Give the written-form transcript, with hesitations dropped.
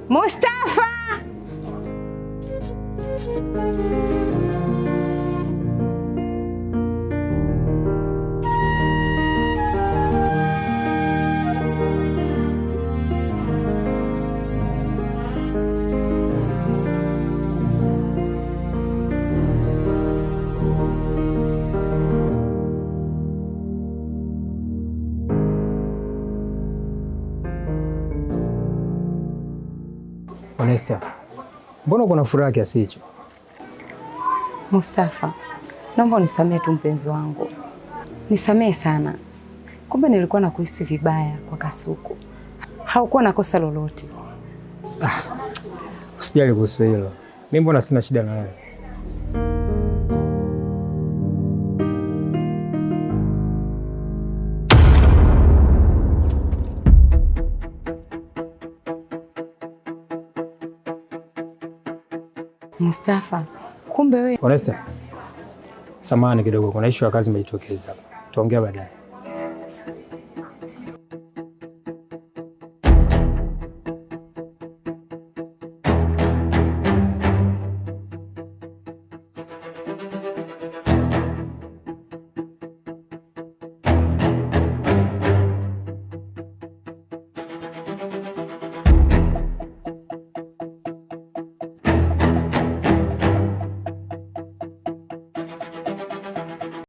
Mustafa! Onesta, mbona kuna furaha kiasi hicho? Mustafa, naomba unisamehe tu mpenzi wangu. Nisamehe sana. Kumbe nilikuwa nakuhisi vibaya kwa Kasuku. Haukuwa na kosa lolote. Usijali kuhusu hilo. Mimi mbona sina shida na wewe. Mustafa, kumbe wewe. Onesta, samahani kidogo, kuna issue ya kazi imejitokeza hapa. Tuongea baadaye.